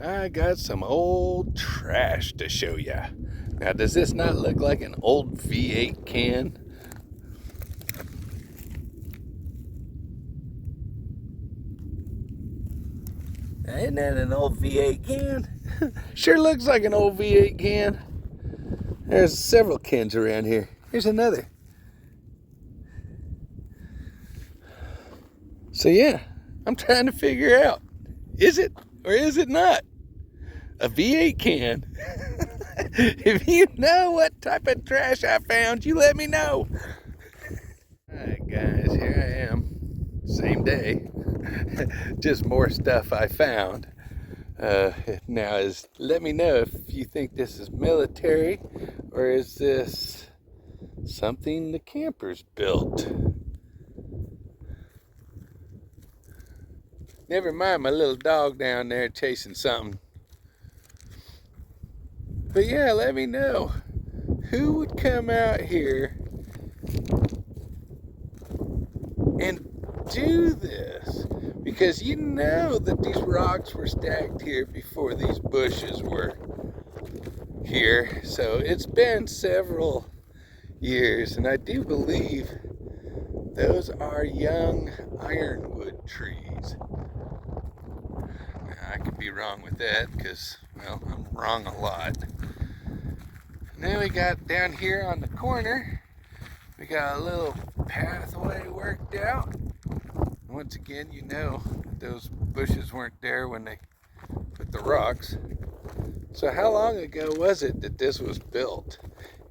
I got some old trash to show ya. Now, does this not look like an old V8 can? Isn't that an old V8 can? Sure looks like an old V8 can. There's several cans around here. Here's another. So yeah, I'm trying to figure out, is it or is it not a V8 can? If you know what type of trash I found, you let me know. Alright guys, here I am. Same day. Just more stuff I found. Now let me know if you think this is military or is this something the campers built. Never mind my little dog down there chasing something. But yeah, let me know. Who would come out here and do this? Because you know that these rocks were stacked here before these bushes were here. So it's been several years, and I do believe those are young ironwood trees. Now, I could be wrong with that because, well, I'm wrong a lot. And then we got down here on the corner, we got a little pathway worked out. Once again, you know those bushes weren't there when they put the rocks. So how long ago was it that this was built?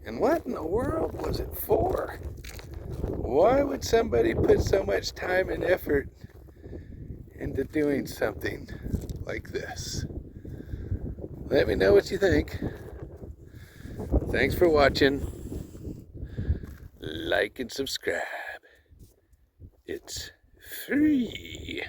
And what in the world was it for? Why would somebody put so much time and effort into doing something like this? Let me know what you think. Thanks for watching. Like and subscribe. It's free.